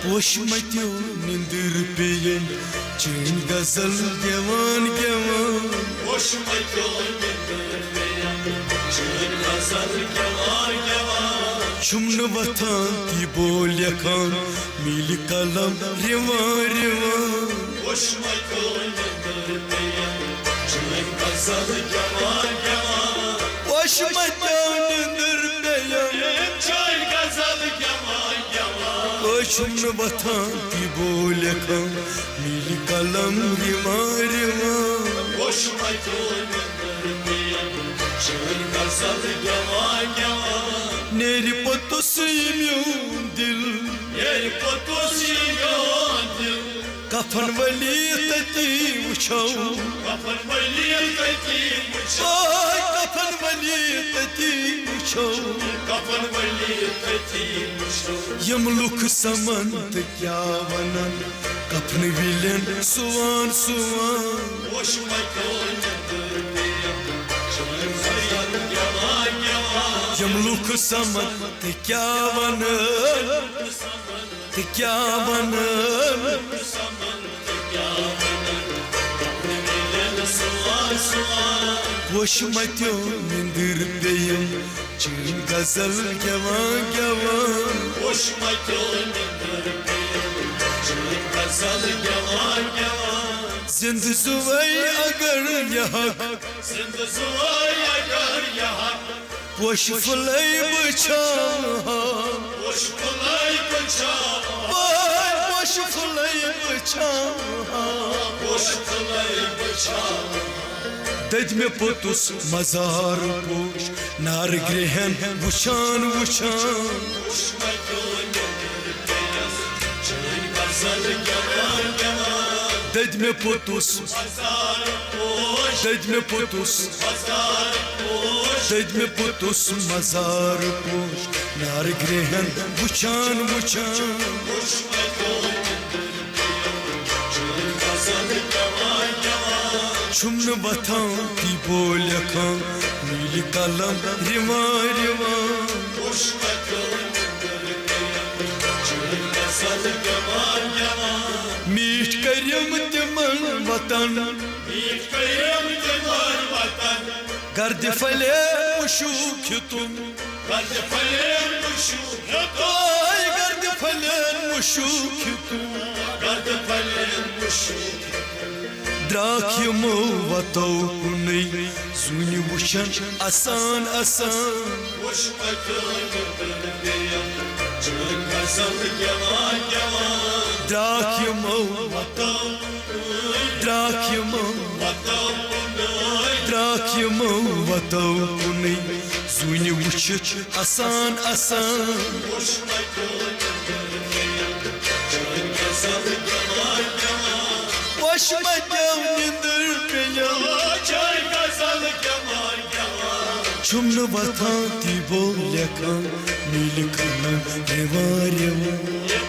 पोशमत्यो निंदर पेयन चैन गजल गेवान गेवान पोशमत्यो निंदर पेयन चैन गजल गेवान गेवान शुमन वथान ती बोल यखान मिल कलम रिवान रिवान पोशमत्यो निंदर पेयन चैन गजल गेवान गेवान पोशमत्यो निंदर पेयन चैन गजल गेवान गेवान शुमन वथान ती बोल यखान मिल कलम रिवान रिवान पोशमत्यो निंदर पेयन चैन गजल गेवान गेवान नेरी पतोसी म्यून दिल नेरी पतोसी म्यून दिल कफन वली तती वुछो कफन वली तती वुछो कफन वली तती वुछो कफन वली तती वुछो यम लुक समंत क्या वनन कफन विलन सुवान सुवान पोशमत्यो निंदर पेयन चैन गजल गेवान गेवान यम लुक समंत क्या वनन क्या वनन पोशमत्यो निंदर पेयन चैन गजल गेवान गेवान पोशमत्यो निंदर पेयन चैन गजल गेवान गेवान जिंद जुवै अगर यहाँ जिंद जुवै अगर यहाँ पोश फुलै बचा पोश फुलै बचा पोश फुलै बचा पोश फुलै बचा दद में पोतुस मजार पोश नार ग्रहण वुछान वुछान पोशमत्यो निंदर पेयन चैन गजल गेवान गेवान दद में पोतुस मजार पोश दद में पोतुस मजार पोश दद में पोतुस मजार पोश नार ग्रहण वुछान वुछान पोशमत्यो निंदर पेयन चैन गजल गेवान गेवान शुमन वथान ती बोल यखान मिल कलम रिवान रिवान पोशमत्यो निंदर पेयन चैन गजल गेवान गेवान मीठ करियम तिमन वतन मीठ करियम तिमन वतन गर्द फले मुशूक तुम गर्द फले मुशूक गर्द फले मुशूक तुम गर्द फले मुशूक द्राखिमो वतो कुनै सुनि वुशन आसान आसान पोशमत्यो निंदर पेयन चैन गजल गेवान गेवान द्राखिमो वतो द्राखिमो वतो द्राखिमो वतो कुनै सुनि वुछ आसान आसान पोशमत्यो निंदर पेयन चैन गजल गेवान गेवान पोशमत्यो निंदर पेयन चैन गजल गेवान गेवान शुमन वथान ती बोल यखान मिल कलम रिवान रिवान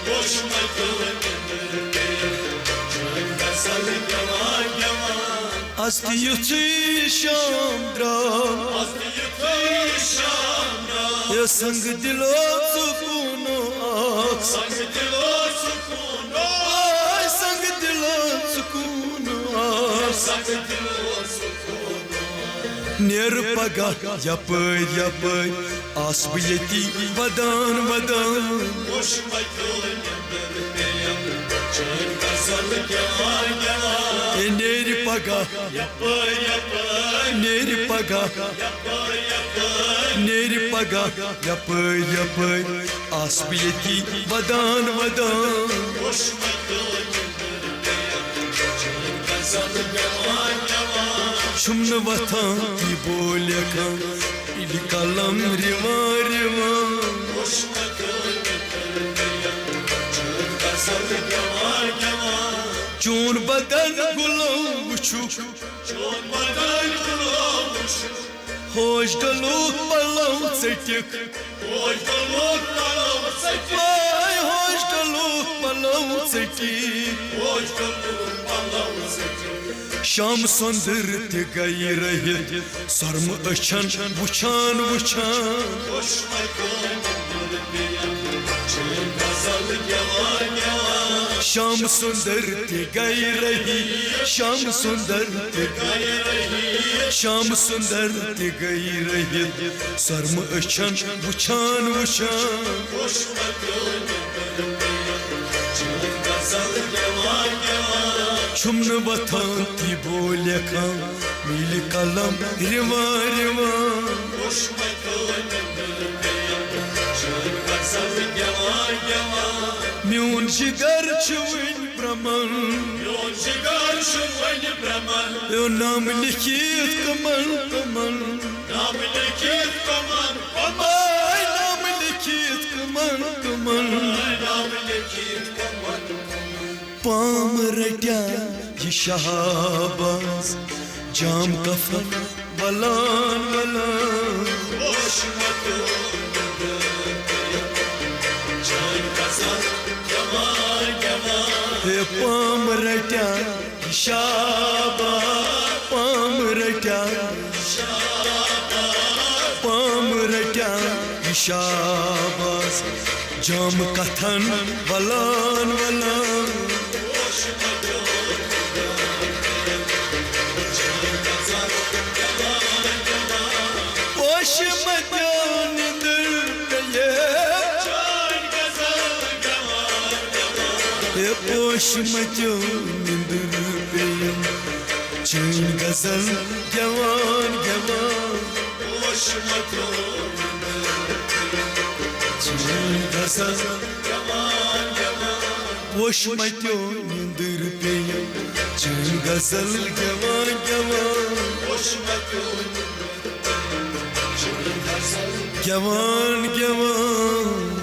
पोशमत्यो निंदर पेयन चैन गजल गेवान गेवान अस्ति युथी शाम द्राव अस्ति युथी शाम द्राव ये संग दिलो सुकूनो आख संग दिलो सुकूनो संग दिलो सुकूनो आख संग दिलो सुकूनो नेर पगा यपै यपै आसब यती वदान वदान पोशमत्यो निंदर पेयन चैन गजल गेवान गेवान नेर पगा यपै यपै नेर पगा यपै यपै नेर पगा यपै यपै आसब यती वदान वदान पोशमत्यो निंदर पेयन चैन गजल गेवान गेवान शुमन वथान ती बोल यखान मिल कलम रिवान रिवान पोशमत्यो निंदर पेयन चैन गजल गेवान गेवान चून बदन गुलो वुछु चोन बदन गुलो वुछु होश डलूक पलौ चटिक होश डलूक पलौ चटिक होश डलूक पलौ चटिक होश डलूक पलौ चटिक शाम सुंदर ते गई रहित सर्म अछन वुछान वुछान पोशमत्यो निंदर पेयन चैन गजल गेवान श्याम सुंदर ते गई रही श्याम सुंदर ते गई रही श्याम सुंदर ते गई रही सर्म अछन वुछान वुछान खुश मतो निंदर पिया चोन गजल जवान जवान छुमन वथान ती बोल खां मिल कलम रिवा रिवा खुश मतो निंदर पिया चोन गजल जवान जवान म्यून जिगर छुइन ब्रह्मन योन शिगार शुवन ब्रह्मन यो नाम लिखित कमल कमल नाम लिखित कमल आय नाम लिखित कमल कमल नाम लिखित कमल पाम रट्या ये शहाबाज जाम कफन वलान वलान खुश मतो निंदर पिया चोन गजल जवान जवान हे पाम रट्या ये शहाबाज पाम रट्या ये शहाबाज जाम कथन वलान वलान खुश मतो पोश मतो निंदर पे चोन गजल जवान हे पोश मतो निंदर पे चैन गजल जवान जवान खुश मतो चैन गजल जवान जवान पोश मतो निंदर पे चैन गजल जवान जवान खुश मतो जवान जवान